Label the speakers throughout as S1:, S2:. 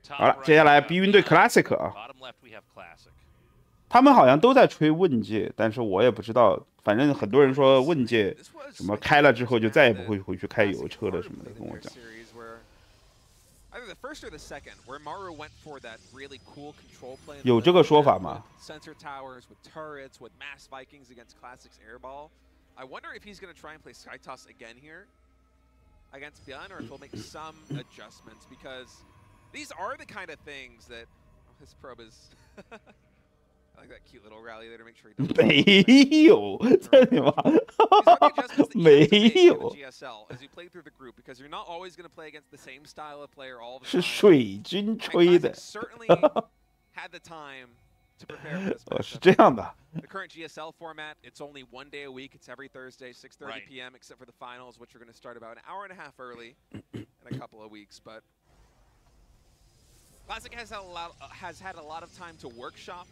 S1: 好了，接下来 B 云对 Classic 啊，他们好像都在吹问界，但是我也不知道，反正很多人说问界什么开了之后就再也不会回去开油车了什么的，跟我讲。有这个说法吗？
S2: I wonder if he's going to try and play Sky Toss again here against Björn, or if he'll make some adjustments, because these are the kind of things that his probe is. I like that cute little rally there to make sure he doesn't.
S1: 没有，这里吗？没有。
S2: GSL as you play through the group, because you're not always going to play against the same style of player all the time.
S1: 是水军吹的。
S2: Certainly had the time. To prepare for this
S1: 是这样的。
S2: The current GSL format, it's only 1 day a week. It's every Thursday, 6:30 p.m. except for the finals, which are going to start about an hour and a half early in a couple of weeks. But Classic has had a lot of time to workshop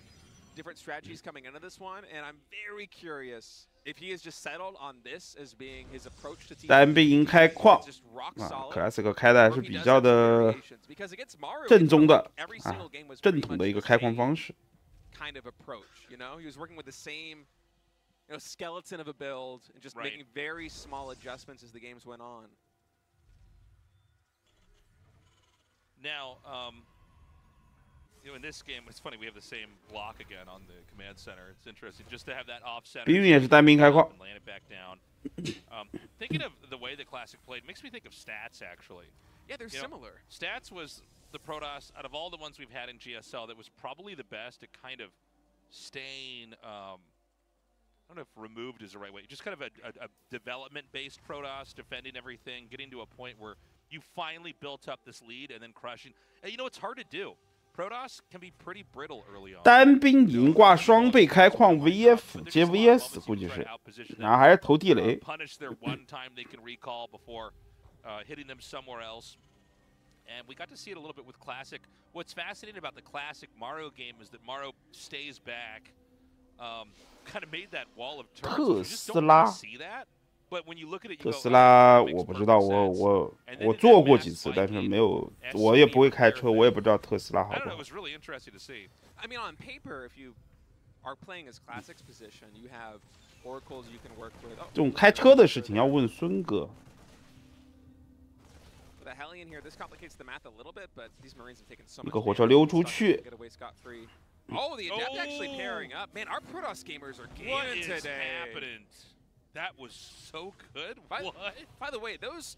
S2: different strategies coming into this one, and I'm very curious if he has just settled on this as being his approach to team.
S1: 单兵营开矿，Classic 开的还是比较的正宗的正统的一个开矿方式。
S2: Kind of approach, you know, he was working with the same, skeleton of a build and just making very small adjustments as the games went on.
S3: Now, in this game, it's funny we have the same block again on the command center. It's interesting just to have that off center.
S1: 比云也是单兵开矿。
S3: Land it back down. Thinking of the way the Classic played makes me think of Stats actually.
S2: Yeah, they're similar.
S3: Stats was the Protoss, out of all the ones we've had in GSL, that was probably the best at kind of staying, I don't know if removed is the right way, just kind of a development-based Protoss, defending everything, getting to a point where you finally built up this lead and then crushing. And you know, it's hard to do. Protoss can be pretty brittle early on.
S1: 单兵营挂双倍开矿 VF 接 VS 估计是，然后还是投地雷。
S3: Punish their one time they can recall before hitting them somewhere else. And we got to see it a little bit with Classic. What's fascinating about the Classic Mario game is that Mario stays back, kind of made that wall of turrets. You just don't really see that. But when you look at it, you go,
S1: 特斯拉我不知道，我做过几次，但是没有，我也不会开车，我也不知道特斯拉好不好。
S3: It was really interesting to see.
S2: I mean, on paper, if you are playing as Classic's position, you have oracles you can work with.
S1: 这种开车的事情要问孙哥。
S2: The Hellion here, this complicates the math a little bit, but these Marines have taken so much.
S1: 一个火车溜出去。
S2: Oh, the Adept actually pairing up. Man, our Protoss gamers are gaming today.
S3: What is happening? That was so good. What?
S2: By the way, those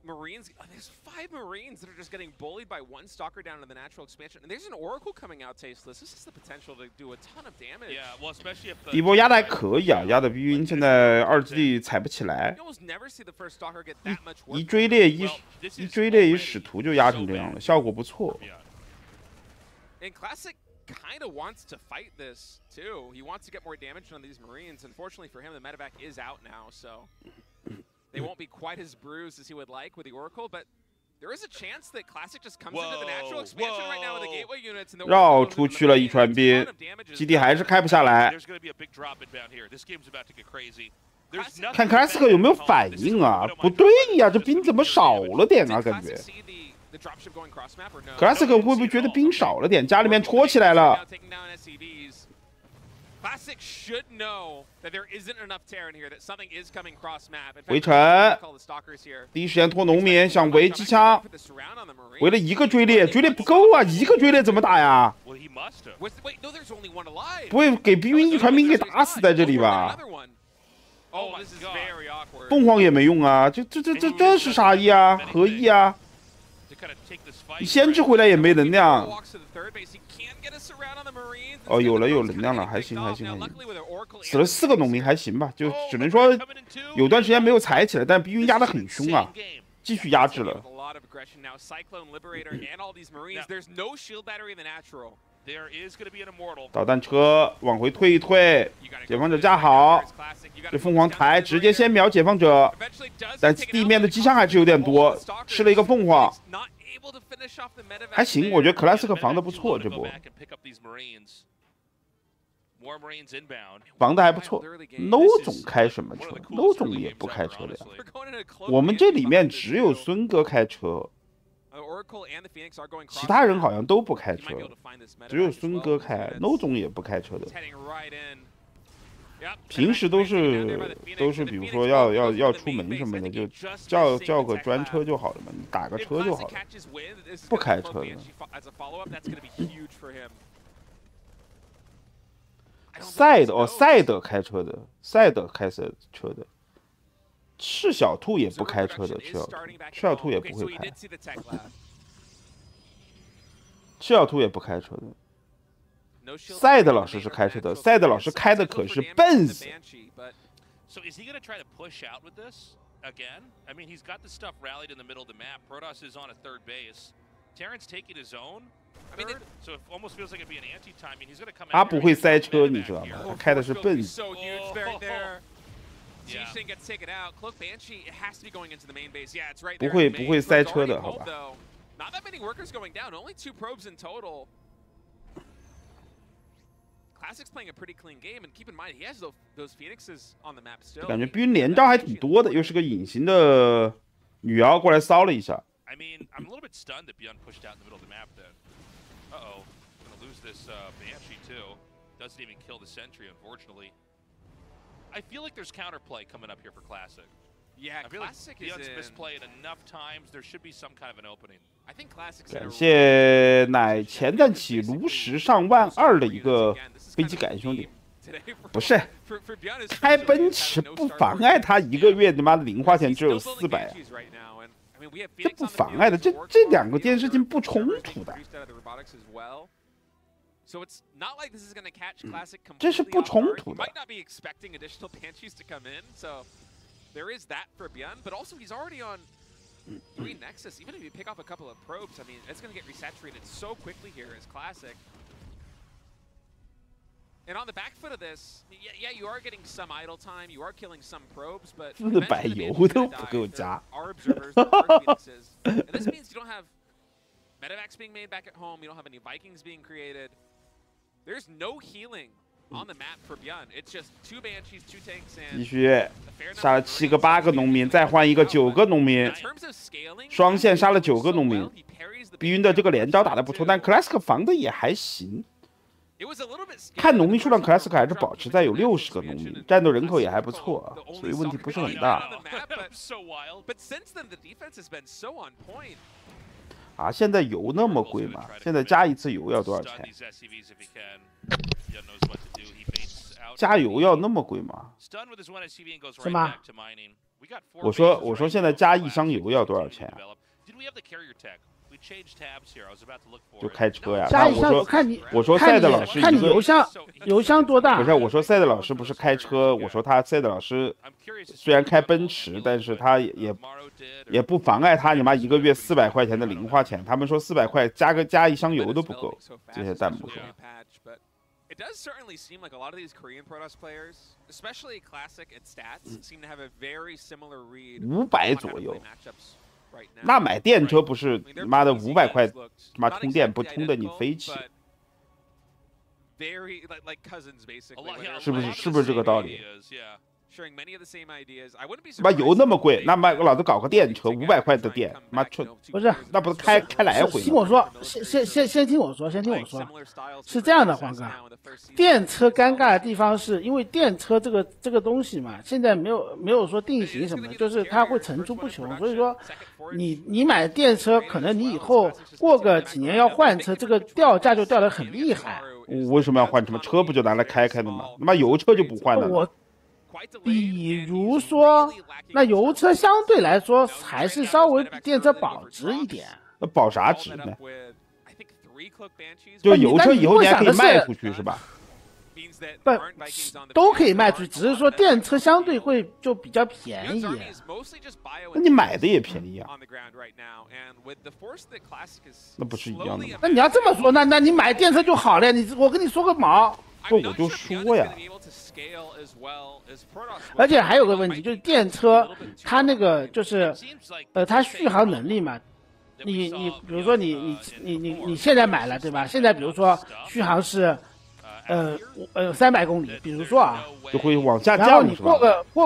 S2: Marines, there's 5 Marines that are just getting bullied by 1 Stalker down in the natural expansion. And there's an Oracle coming out tasteless. This has the potential to do a ton of damage.
S3: Yeah, well, especially if the
S1: 第一波压的还可以啊，压的碧云现在2基地踩不起来。 一追猎一使徒就压成这样了，效果不错。
S2: And Classic kind of wants to fight this too. He wants to get more damage on these Marines. Unfortunately for him, the medevac is out now, so they won't be quite as bruised as he would like with the Oracle, but there is a chance that Classic just comes into the natural expansion right now with the gateway units.
S1: 绕出去了一船兵，基地还是开不下来。看 Classic 有没有反应啊？不对呀，这兵怎么少了点啊？感觉。 Classic 会不会觉得兵少了点？家里面戳起来了。
S2: Classic should know that there isn't enough Terran here, that something is coming cross map.
S1: 围城，第一时间拖农民，想围机枪，围了一个追猎，追猎不够啊，一个追猎怎么打呀？不会给碧云一船兵给打死在这里吧？凤凰也没用啊，这是啥意啊？何意啊？你先知回来也没能量。 哦，有能量了，还行，死了4个农民还行吧，就只能说有段时间没有踩起来，但碧云压得很凶啊，继续压制了。导弹车往回退一退，解放者架好，这凤凰台直接先秒解放者，但地面的机枪还是有点多，吃了一个凤凰。 还行，我觉得 Classic 防的不错，这波防的还不错。No 总开什么车 ？No 总也不开车的呀。我们这里面只有孙哥开车。其他人好像都不开车，只有孙哥开，No 总也不开车的。平时都是，比如说要出门什么的，就叫个专车就好了嘛，你打个车就好了，不开车的。赛德开车的，赛德开车的，赤小兔也不开车的，赤小兔也不会开，赤小兔也不开车的。赛德老师是开车的，赛德老师开的可是奔子。
S3: So is he going to try to push out with this again? I mean, he's got the stuff rallied in the middle of the map. Protoss is on a third base. Terrence taking his own. So it almost feels like it'd be an anti-time. I mean, he's going to come.
S1: 他不会塞车，你知道吗？他开的是奔子。不会塞车的，好吧？
S2: Not that many workers going down. Only 2 probes in total. Classic's playing a pretty clean game, and keep in mind he has those phoenixes on the map still.
S1: 感觉兵连招还挺多的，又是个隐形的女妖过来骚了一下。
S3: I mean, I'm a little bit stunned that Beyond pushed out in the middle of the map then. Uh-oh, gonna lose this Banshee too. Doesn't even kill the sentry, unfortunately. I feel like there's counterplay coming up here for Classic.
S2: Yeah,
S3: I feel
S2: Classic
S3: like Beyond's misplayed enough times. There should be some kind of an opening.
S1: 感谢乃前站起炉石上12000的一个飞机感兄弟，不是开奔驰不妨碍他一个月他妈的零花钱只有400啊，这不妨碍的，这两个件事情不冲突的，这是不冲突的。
S2: There is that for Beyond, but also he's already on 3 Nexus. Even if you pick off a couple of probes, I mean, it's going to get resaturated so quickly here as Classic. And on the back foot of this, yeah, you are getting some idle time, you are killing some probes, but
S1: 400油都不够加。
S2: Are observers, there are Phoenixes. And this means you don't have medevacs being made back at home, you don't have any Vikings being created. There's no healing on the map for Beyond. It's just 2 Banshees, 2 tanks, and
S1: 必须杀了7个8个农民，再换一个9个农民，双线杀了9个农民。碧云的这个连招打得不错，但 Classic 防的也还行。看农民数量 ，Classic 还是保持在有60个农民，战斗人口也还不错啊，所以问题不是很大。啊，现在油那么贵吗？现在加一次油要多少钱？ 加油要那么贵吗？
S4: 是吗？
S1: 我说现在加1箱油要多少钱啊？就开车呀。
S4: 加1箱油看你，
S1: 我说赛德老师
S4: 看你油箱多大？
S1: 不是，我说赛德老师不是开车，我说他赛德老师虽然开奔驰，但是他也不妨碍他你妈1个月400块钱的零花钱。他们说400块加1箱油都不够，这些弹幕说。
S2: It does certainly seem like a lot of these Korean Protoss players, especially Classic and Stats, seem to have a very similar read.
S1: 500左右，那买电车不是你妈的500块，他妈充电不充的你飞起，是不是这个道理？ 妈油那么贵，那妈老子搞个电车500块的电，妈
S4: 不是，
S1: 那不是开来回？
S4: 听我说，先听我说，是这样的，黄哥，电车尴尬的地方是因为电车这个东西嘛，现在没有说定型什么，就是它会层出不穷，所以说你买电车，可能你以后过个几年要换车，这个掉价就掉得很厉害。
S1: 我为什么要换？什么车不就拿来开的吗？他妈油车就不换了。
S4: 比如说，那油车相对来说还是稍微比电车保值一点。
S1: 那保啥值呢？就油车以后你还可以卖出去是吧？
S4: 不，都可以卖出去，只是说电车相对会就比较便宜。
S1: 那你买的也便宜啊？那不是一样的吗？
S4: 那你要这么说，那你买电车就好了。我跟你说个毛。
S1: 不，我就说呀。
S4: 而且还有个问题，就是电车它那个就是它续航能力嘛。你比如说你现在买了对吧？现在比如说续航是300公里，比如说啊，
S1: 就会往下降。
S4: 然后你过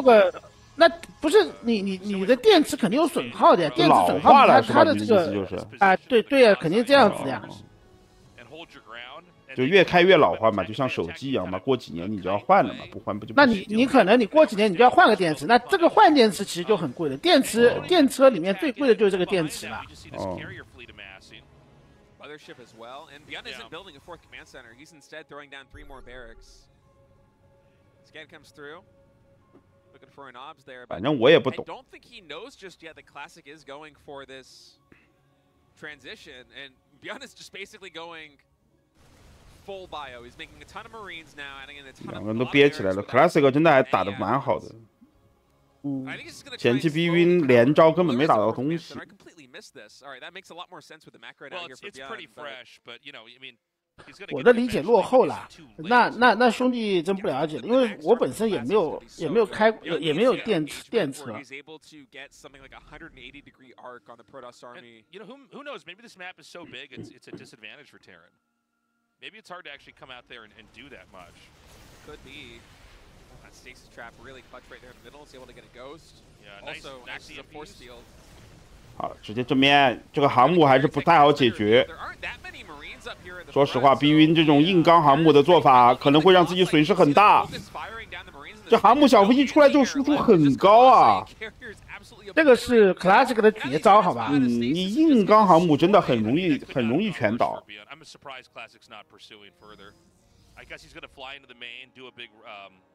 S4: 个那不是你的电池肯定有损耗的呀，电池损耗它的这个
S1: 就是
S4: 啊，对呀，肯定这样子的呀。
S1: 就越开越老化嘛，就像手机一样嘛，过几年你就要换了嘛，不换不就不
S4: 那
S1: 行。
S4: 你可能你过几年你就要换个电池，那这个换电池其实就很贵的，电车里面最贵的就是这个电池了。
S1: 哦。
S2: Mothership as well, and Beyond isn't building a 4th command center. He's instead throwing down 3 more barracks. Scan comes through, looking for an obs there.
S1: 反正我也不懂。
S2: I don't think he knows just yet that Classic is going for this transition, and Beyond is just basically going full bio. He's making a ton of Marines now, adding in a ton of.
S1: 两个人都憋起来了 ，Classic 真的还打得蛮好的。前期逼晕连招根本没打到东西。
S4: 我的理解落后了，那兄弟真不了解了，因为我本身也没有开也没有电车。
S3: Who knows? Maybe this map is so big it's a disadvantage for Terran. Maybe it's hard to actually come out there and do that much.
S2: Could be. That stasis trap really clutch right there in the middle. Is able to get a ghost.
S3: Yeah,
S2: also acts as a force field.
S1: 好，直接正面这个航母还是不太好解决。说实话，逼晕这种硬刚航母的做法，可能会让自己损失很大。这航母小飞机出来之后输出很高啊。
S4: 这个是 Classic 的绝招，好吧？
S1: 你硬刚航母真的很容易全倒。
S3: I guess he's going to fly into the main, do a big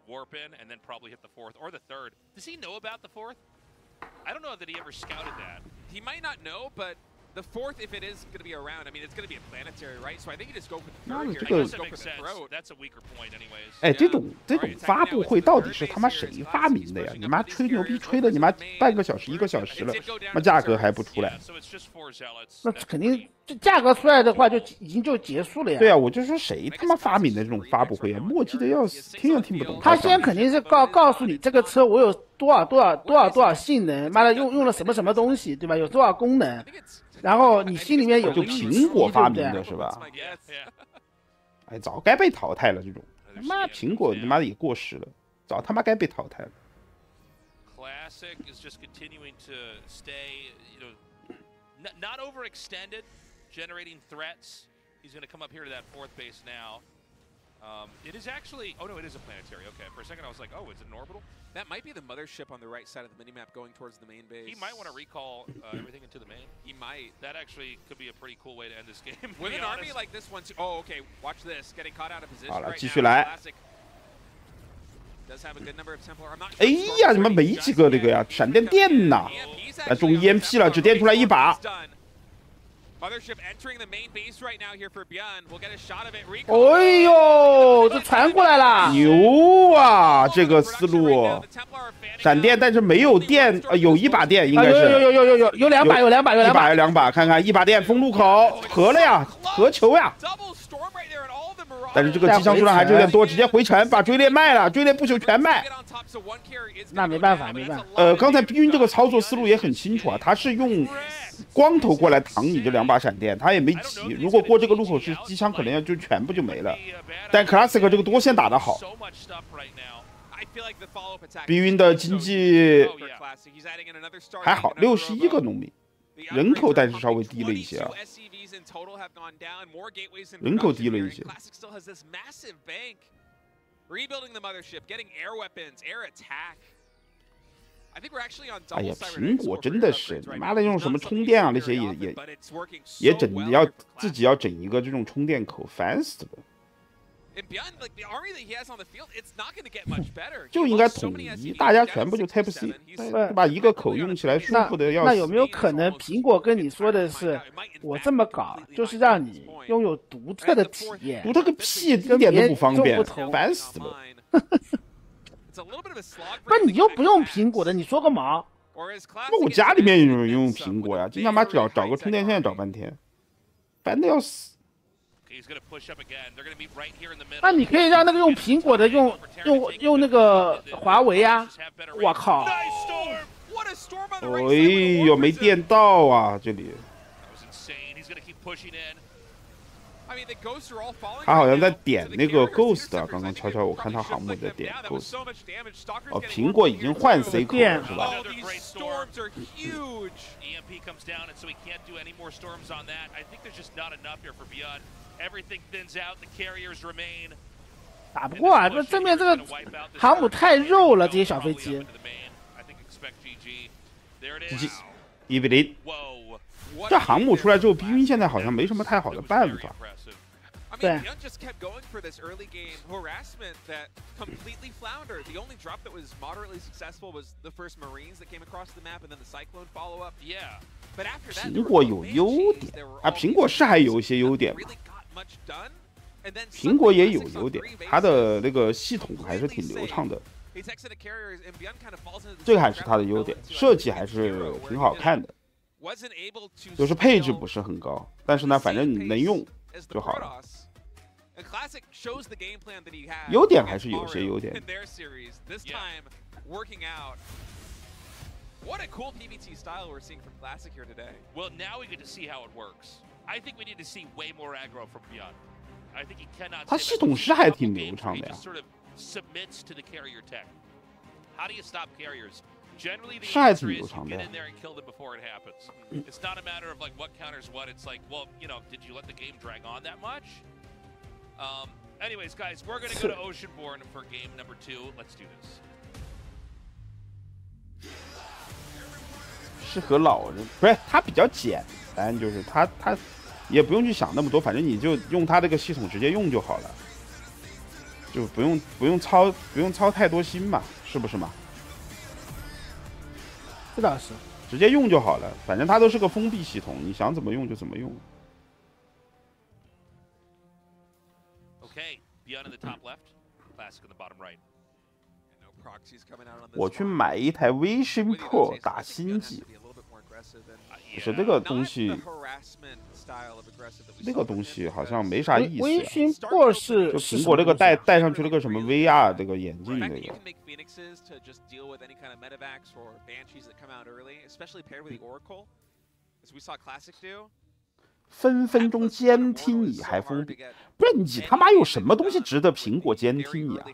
S3: warp in, and then probably hit the 4th or the 3rd. Does he know about the 4th? I don't know that he ever scouted that.
S2: He might not know, but the 4th, if it is going to be around, I mean, it's going to be a planetary, right? So I think you just go for the 3rd here.
S1: That
S2: just go for the throat.
S3: That's a weaker point, anyways.
S1: 哎，这种发布会到底是他妈谁发明的呀？你妈吹牛逼吹的你妈半个小时1个小时了，那价格还不出来？
S4: 那肯定这价格出来的话就已经就结束了呀。
S1: 对啊，我就说谁他妈发明的这种发布会啊？墨迹的要死，听也听不懂。
S4: 他先肯定是告诉你这个车我有多少性能，妈的用了什么东西，对吧？有多少功能。然后你心里面有
S1: 就苹果发明的是吧？哎，早该被淘汰了，这种他妈苹果他妈的也过时了，早他妈该被淘汰了。
S3: Classic is just continuing to stay, not overextended, generating threats. He's going to come up here to that 4th base now. It is actually, oh no, it is a planetary. Okay, for a second I was like, oh, it's an orbital.
S2: That might be the mothership on the right side of the minimap going towards the main base.
S3: He might want to recall everything into the main.
S2: He might.
S3: That actually could be a pretty cool way to end this game.
S2: With an army like this one, too. Oh, okay. Watch this. Getting caught out of position
S1: 好了，
S2: right
S1: 继续
S2: now.
S1: 来。
S2: Classic does have a good number of Templar. I'm not sure.
S1: 哎呀，你们没几个那个呀？闪电电呐！啊，中 EMP 了，只电出来1把。
S2: Mothership entering the main base right now here for Beyond. We'll get a shot of it.
S4: 哎呦，这传过来了！
S1: 牛啊，这个思路。闪电，但是没有电，有1把电，应该是。
S4: 有2把，
S1: 看看1把电，封路口合了呀，合球呀。但是这个机枪数量还是有点多，直接回城把追猎卖了，追猎不朽全卖。
S4: 那没办法。
S1: 刚才逼晕这个操作思路也很清楚啊，他是用光头过来挡你这2把闪电，他也没急。如果过这个路口是机枪，可能就全部就没了。但 Classic 这个多线打得好。逼晕的经济还好，61个农民，人口但是稍微低了一些啊。人口低了一些。哎呀，苹果真的是，你妈的用什么充电啊那些也自己要整一个这种充电口，烦死了。就应该统一，大家全部就 Type C， 把一个口用起来舒服的要死。
S4: 那有没有可能苹果跟你说的是，我这么搞就是让你拥有独特的体验？
S1: 独特个屁，一点都不方便，烦死了。
S4: 不是你又不用苹果的，你说个毛？
S1: 那我家里面有人用苹果呀，经常找个充电线找半天，烦的要死。
S4: 那你可以让那个用苹果的用那个华为啊！我靠！
S1: 哎呦，没电到啊，这里。他好像在点那个 Ghost 啊，刚刚悄悄我看他航母在点 Ghost。哦，苹果已经换 C 口了是吧？
S4: 打不过啊！这正面这个航母太肉了，这些小飞机。
S1: 1-0，这航母出来之后，逼晕现在好像没什么太好的办法。
S4: 对。
S1: 苹果有优点啊，苹果是还有一些优点嘛。苹果也有优点，它的那个系统还是挺流畅的，这个还是它的优点，设计还是挺好看的，就是配置不是很高，但是呢，反正你能用就好了。优点还是有些优点。
S2: What a cool PvT style we're seeing from Classic here today.
S3: Well, now we get to see how it works. I think we need to see way more aggro from Beyond. I think he cannot.
S1: 他系统是还挺流畅的呀。
S3: Sort of submits to the carrier tech. How do you stop carriers? Generally, the
S1: 是还
S3: answer
S1: 挺
S3: is
S1: 流
S3: you
S1: 畅
S3: get
S1: 的。
S3: in there and kill them before it happens. It's not a matter of like what counters what. It's like, well, you know, did you let the game drag on that much? Anyways, guys, we're gonna go to Oceanborn for game number 2. Let's do this.
S1: 适合老人，不是它比较简单，就是它也不用去想那么多，反正你就用它这个系统直接用就好了，就不用操太多心嘛，是不是嘛？
S4: 这倒是，
S1: 直接用就好了，反正它都是个封闭系统，你想怎么用就怎么用。
S3: Okay, Beyond in the top left, Classic in the bottom right.
S1: 我去买一台 Vision Pro 打星际，不是这个东西，那个东西好像没啥意思。
S4: Vision Pro 是
S1: 就苹果那个戴上去了个什么 VR 这个眼镜那个。分分钟监听你还封闭，不是你他妈有什么东西值得苹果监听你啊？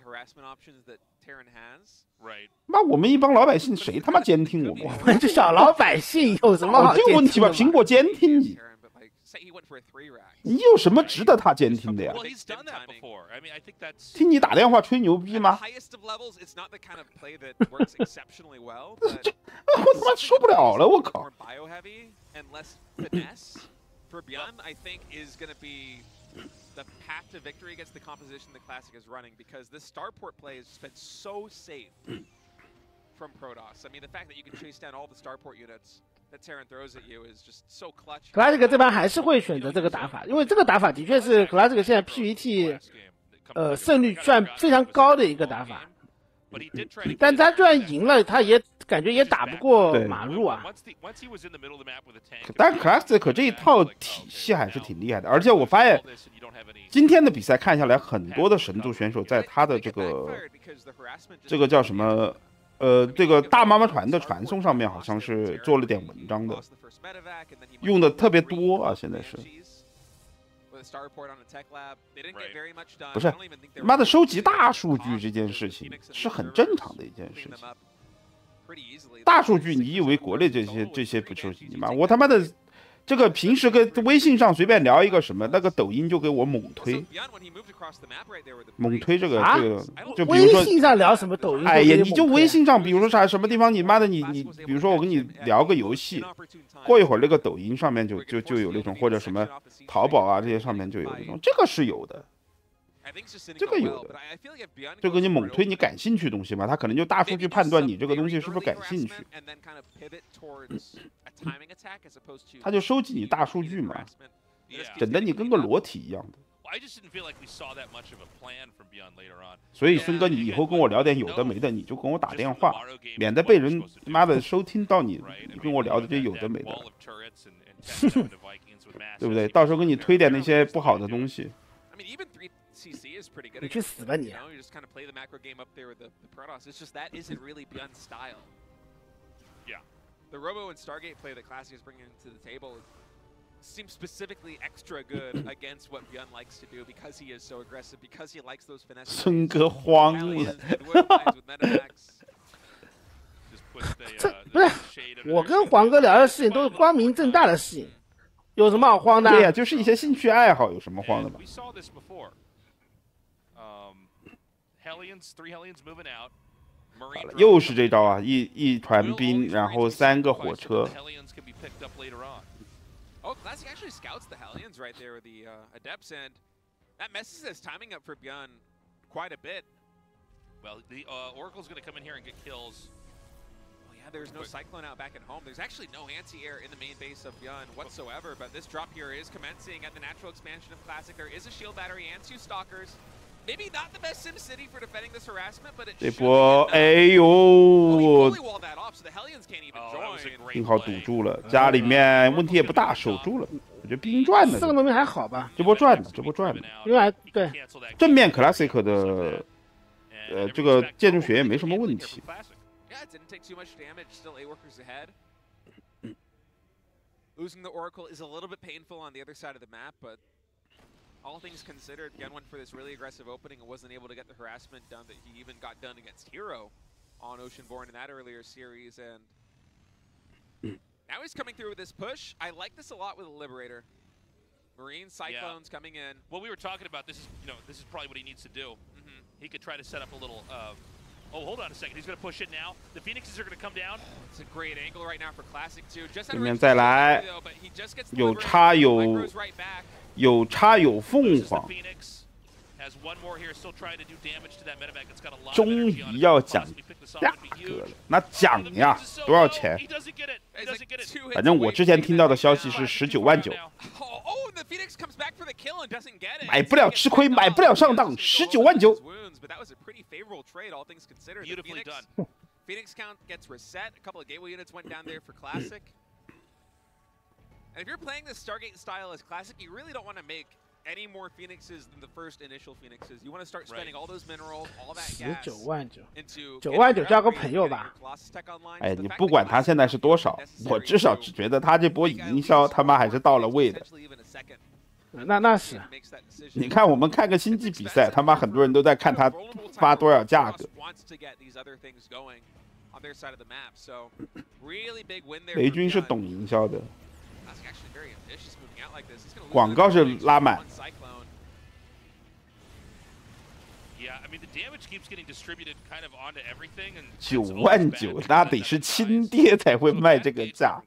S1: 妈，我们一帮老百姓谁他妈监听我们？
S4: 我们这小老百姓有什么好监听的？
S1: 这个问题吧，苹果监听你，你有什么值得他监听的呀？听你打电话吹牛逼吗？这我他妈受不了了，我靠！
S2: For Beyond, I think, is going to be the path to victory against the composition the Classic is running, because this starport play has been so safe from Protoss. I mean, the fact that you can chase down all the starport units that Terran throws at you is just so clutch.
S4: Classic 这边还是会选择这个打法，因为这个打法的确是 Classic 现在 PVT 胜率算非常高的一个打法。但他就算赢了，他也感觉也打不过马路啊。
S1: 但 Classic 这一套体系还是挺厉害的，而且我发现今天的比赛看下来，很多的神族选手在他的这个叫什么这个大妈妈船的传送上面，好像是做了点文章的，用的特别多啊，现在是。 不是，妈的，收集大数据这件事情是很正常的一件事情。大数据，你以为国内这些不收集吗？我他妈的，这个平时跟微信上随便聊一个什么，那个抖音就给我猛推这个就比如说
S4: 微信上聊什么抖音？
S1: 哎呀，你就微信上，比如说啥什么地方，你妈的你，比如说我跟你聊个游戏，过一会儿那个抖音上面就有那种，或者什么淘宝啊这些上面就有那种，这个是有的。 这个有的，就给你猛推你感兴趣的东西嘛，他可能就大数据判断你这个东西是不是感兴趣，他就收集你大数据嘛，整得你跟个裸体一样的。所以孙哥，你以后跟我聊点有的没的，你就跟我打电话，免得被人妈的收听到你跟我聊的这有的没的，对不对？到时候给你推点那些不好的东西。
S4: 你去死吧你！
S2: You just kind of play the macro game up there with the Protoss. It's just that isn't really Beyond's style.
S3: Yeah.
S2: The Robo and Stargate play that Classic is bringing to the table seems specifically extra good against what Byun likes to do because he is so aggressive, because he likes those finesse.
S1: 孙哥慌了。
S4: 这不是我跟黄哥聊的事情都是光明正大的事情，有什么好慌的？
S1: 对呀，就是一些兴趣爱好，有什么慌的吗？好了，又是这招啊！一团兵，然后3个火车。
S2: Oh, Classic actually scouts the Hellions right there with the Adepts, and that messes his timing up for Byun quite a bit.
S3: Well, the Oracle's going to come in here and get kills.
S2: Well, yeah, there's no Cyclone out back at home. There's actually no anti-air in the main base of Byun whatsoever, but this drop here is commencing at the natural expansion of Classic. There is a shield battery and 2 stalkers. Maybe not the best Sim City for defending this harassment, but it should be enough.
S1: 哎呦！
S2: fully walled that off, so the Hellions can't even join.
S1: 幸好堵住了，家里面问题也不大，守住了。我觉得兵赚的。
S4: 4个农民还好吧？
S1: 这波赚的，这波赚的。
S4: 因为对
S1: 正面 Classic 的这个建筑学也没什么问题。
S2: Yeah, it didn't take too much damage. Still 8 workers ahead. Losing the Oracle is a little bit painful on the other side of the map, but all things considered, Byun went for this really aggressive opening and wasn't able to get the harassment done that he even got done against Hero on Oceanborn in that earlier series, and now he's coming through with this push. I like this a lot with a Liberator. Marine Cyclones coming in.
S3: What we were talking about, this is, you know, this is probably what he needs to do. He could try to set up a little, oh, hold on a second. He's going to push it now. The Phoenixes are going to come down.
S2: It's a great angle right now for Classic too. Just
S1: 对面再来，
S2: but he just gets
S1: 有插有
S2: right back.
S1: 有插有凤凰。 终于要讲价格了，那讲呀，多少钱？反正我之前听到的消息是19.9万，买不了吃亏，买不了上当，19.9万。
S2: Phoenix count gets reset. A couple of gateway units went down there for Classic. And if you're playing this Stargate style as Classic, you really don't want to make any more Phoenixes than the first initial Phoenixes. You want to start spending all those minerals, all that gas into
S4: 9.9交个朋友吧。
S1: 哎，你不管他现在是多少，我至少只觉得他这波营销他妈还是到了位的。
S4: 那是。
S1: 你看我们看个星际比赛，他妈很多人都在看他发多少价格。雷军是懂营销的。 广告是拉满。9.9万，那得是亲爹才会卖这个价。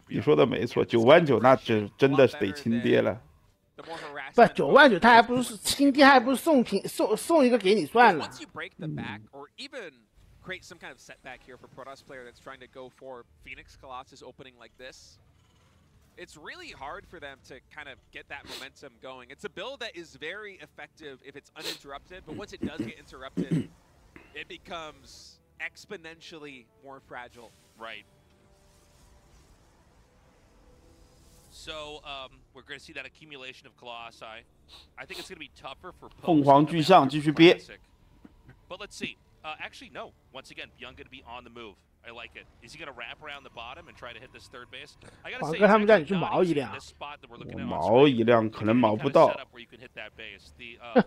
S1: 你说的没错，9.9万，那真的是得亲爹了。
S4: 不，9.9万，他还不是亲爹，还不是送一个给你算了。
S2: Create some kind of setback here for Protoss player that's trying to go for Phoenix Colossus opening like this. It's really hard for them to kind of get that momentum going. It's a build that is very effective if it's uninterrupted, but once it does get interrupted, it becomes exponentially more fragile.
S3: Right. So we're going to see that accumulation of Colossi. I think it's going to be tougher for
S1: 凤凰巨象继续憋。
S3: But let's see. Actually, no. Once again, Byun going to be on the move. I like it. Is he going to wrap around the bottom and try to hit this third base? I gotta say,
S4: 他们叫你去毛一辆。
S1: 毛一辆可能毛不到。
S3: The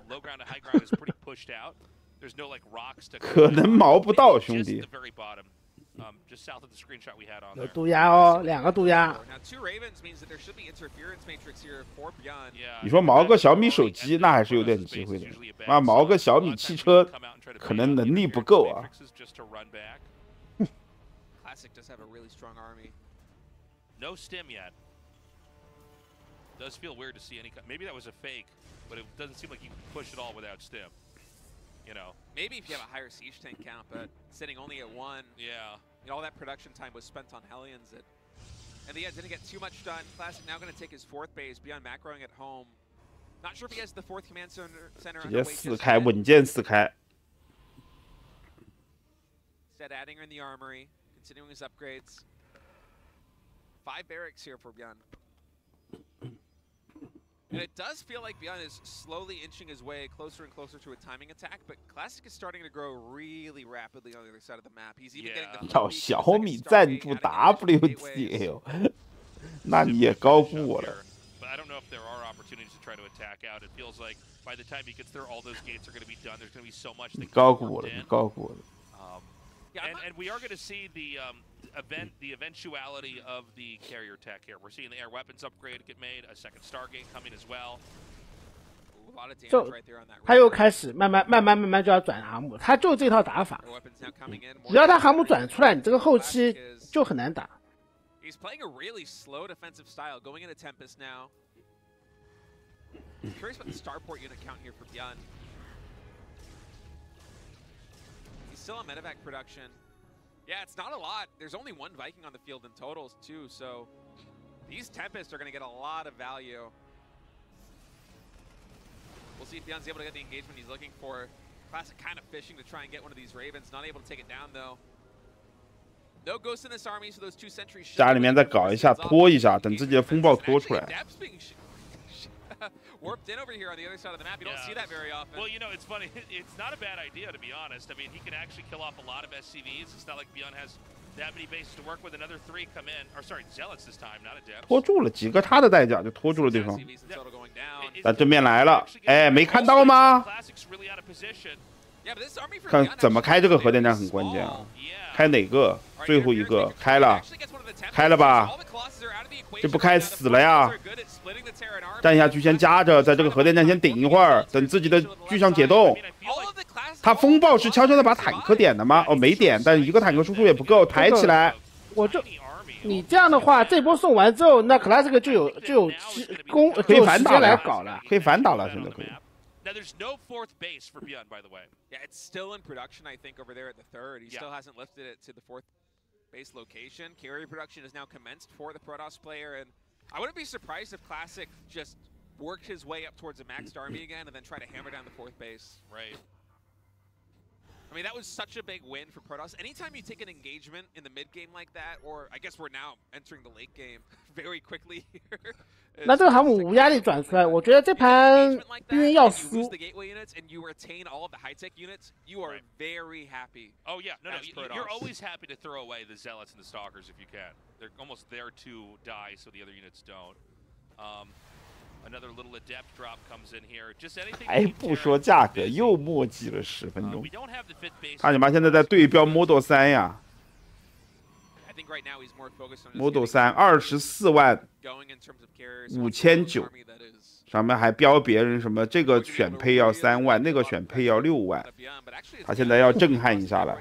S3: low ground to high ground is pretty pushed out. There's no like rocks to.
S1: 可能毛不到，兄弟。
S3: Just south of the screenshot we had on there.
S4: 有渡鸦哦，2个渡鸦。
S1: 你说毛个小米手机那还是有点机会的，那毛个小米汽车可能能力不够啊。
S2: Classic does have a really strong army.
S3: No stim yet. Does feel weird to see any. Maybe that was a fake, but it doesn't seem like you can push it all without stim. You know.
S2: Maybe if you have a higher siege tank count, but sitting only at 1.
S3: Yeah.
S2: You know, all that production time was spent on Hellions. And yeah, didn't get too much done. Classic now going to take his 4th base, beyond macroing at home. Not sure if he has the 4th command center.
S1: 直接4开，稳健4开。
S2: Instead, adding in the armory, continuing his upgrades. 5 barracks here for Byun. And it does feel like Beyond is slowly inching his way closer and closer to a timing attack, but Classic is starting to grow really rapidly on the other side of the map. He's even getting the
S1: 要小米赞助 WTA 那你也高估我了。
S3: But I don't know if there are opportunities to try to attack out. It feels like by the time he gets there, all those gates are going to be done. There's going to be so much that can be worked in.
S1: 高估我了。
S3: And we are going to see the eventuality of the carrier tech here. We're seeing the air weapons upgrade get made, a second Stargate coming as well.
S4: 就他又开始慢慢就要转航母，他就这套打法，只要他航母转出来，你这个后期就很难打。
S2: He's playing a really slow defensive style, going into Tempest now. I'm curious about the starport unit count here for Beyond. He's still on medevac production. Yeah, it's not a lot. There's only one Viking on the field in totals too, so these Tempests are going to get a lot of value. We'll see if Beyond's able to get the engagement he's looking for. Classic kind of fishing to try and get one of these Ravens, not able to take it down though. No ghost in this army, so those 2 sentries.
S1: 家里面再搞一下，拖一下，等自己的风暴拖出来。
S2: Warped in over here on the other side of the map. You don't see that very often.
S3: Well, you know, it's funny. It's not a bad idea, to be honest. I mean, he can actually kill off a lot of SCVs. It's not like Beyond has that many bases to work with. Another 3 come in. Or sorry, Zealots this time, not Adepts.
S1: 拖住了几个他的代价，就拖住了对方。但正面来了，哎，没看到吗？看怎么开这个核电站很关键啊！开哪个？最后一个开了，开了吧？这不开死了呀！站下去先夹着，在这个核电站先顶一会儿，等自己的巨象解冻。他风暴是悄悄的把坦克点的吗？哦，没点，但一个坦克输出也不够，抬起来。
S4: 你这样的话，这波送完之后，那 Classic 就有
S1: 可以反打
S4: 来搞了，
S1: 可以反打了，现在可以。
S3: Now there's no 4th base for Beyond, by the way.
S2: Yeah, it's still in production, I think, over there at the 3rd. He still hasn't lifted it to the 4th base location. Carrier production is now commenced for the Protoss player, and I wouldn't be surprised if Classic just worked his way up towards a maxed army again and then try to hammer down the 4th base.
S3: Right.
S2: I mean, that was such a big win for Protoss. Anytime you take an engagement in the mid game like that, or I guess we're now entering the late game very quickly here.
S4: 那这个航母无压力转出来，我觉得这盘因为要输。
S3: Oh yeah, no, you're always happy to throw away the Zealots and the Stalkers if you can. They're almost there to die, so the other units don't. Another little adept drop comes in here. Just anything.
S1: 还不说价格，又墨迹了10分钟。他你妈现在在对标 Model 3呀。 Model 3 24万5900，上面还标别人什么这个选配要3万，那个选配要6万，他现在要震撼一下了。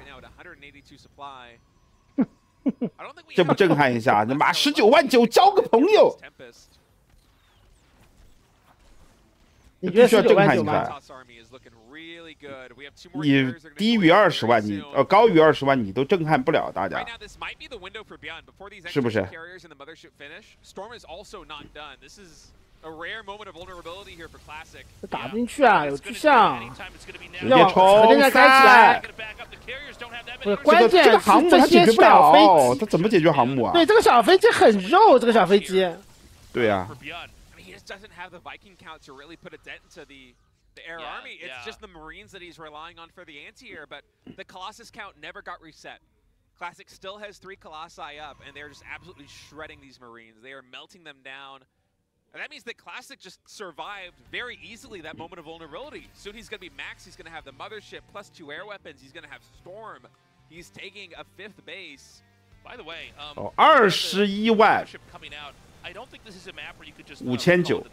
S1: 这不震撼一下，你妈19万9交个朋友。
S4: 你觉得19万9吗？
S1: 你低于20万，你高于20万，你都震撼不了大家，是不是？
S4: 打不进去啊，有巨象，
S1: 直接冲
S4: 核电站开起来。不是，关键
S1: 这个航母它解决不了，它怎么解决航母啊？
S4: 对，这个小飞机很肉，这个小飞机。
S1: 对呀。
S2: doesn't have the Viking count to really put a dent into the air army. It's just the Marines that he's relying on for the anti-air, but the Colossus count never got reset. Classic still has 3 Colossi up, and they're just absolutely shredding these Marines. They are melting them down. And that means that Classic just survived very easily that moment of vulnerability. Soon he's going to be max, he's going to have the Mothership plus 2 air weapons, he's going to have Storm. He's taking a 5th base.
S3: By the way,
S1: 21万。
S3: I don't think this is a map where you could just
S1: 5900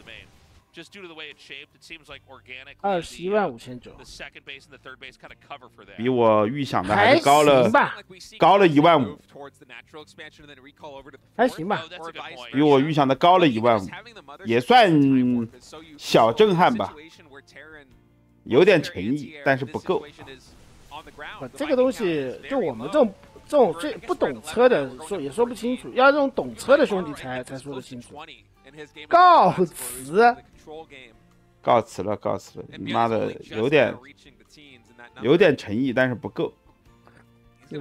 S3: just due to the way it's shaped. It seems like organically
S4: 215900
S3: the second base and the third base kind of cover for that.
S1: 比我预想的还是高了15000，
S4: 还行吧，
S1: 比我预想的高了15000，也算小震撼吧，有点诚意，但是不够。
S4: 这个东西就我们这种最不懂车的说也说不清楚，要这种懂车的兄弟才说得清楚。告辞，
S1: 告辞了，告辞了！你妈的，有点诚意，但是不够。
S4: 你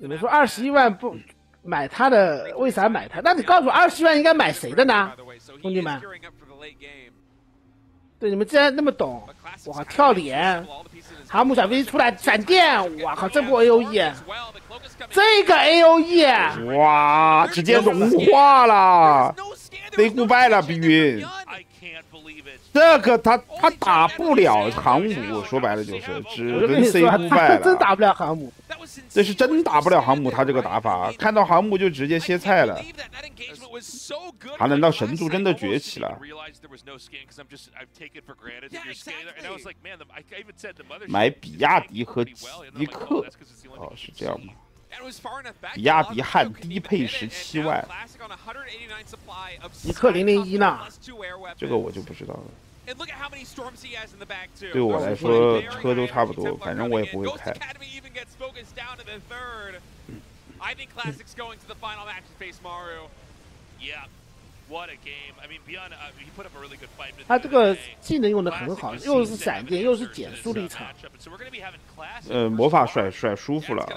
S4: 们说21万不买他的，为啥买他？那你告诉我21万应该买谁的呢，兄弟们？对，你们既然那么懂，我靠，跳脸，航母小飞机出来闪电，我靠，这波 AOE， 这个 AOE，
S1: 哇，直接融化了 ，say goodbye 了，碧云。这个他打不了航母，说白了就是只能 say goodbye 了。
S4: 真打不了航母，
S1: 这是真打不了航母，他这个打法，看到航母就直接歇菜了。他难道神族真的崛起了？买比亚迪和极客，哦，是这样吗？比亚迪汉低配17万，
S4: 极客001呢？
S1: 这个我就不知道了。对我来说，车都差不多，反正我也不会开。
S4: 他这个技能用的很好，又是闪电，又是减速的一场。
S1: 魔法甩舒服了。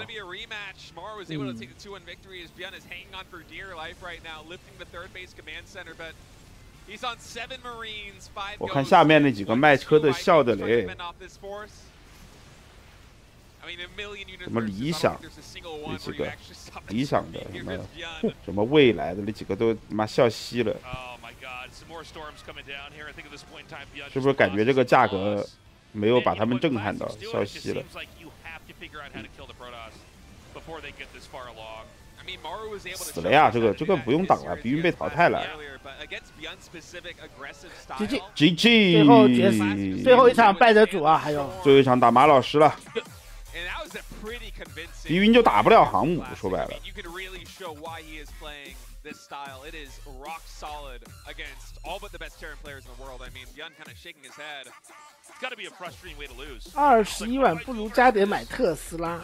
S1: 我看下面那几个卖车的笑的嘞。什么理想那几个理想的什么未来的那几个都他妈笑嘻了，是不是感觉这个价格没有把他们震撼到，笑嘻了？死了呀！这个不用挡了，碧云被淘汰了。GG，
S4: 最后一场败者组啊，还有
S1: 最后一场打马老师了。碧云就打不了航母，说白了。
S4: 21万不如加点买特斯拉。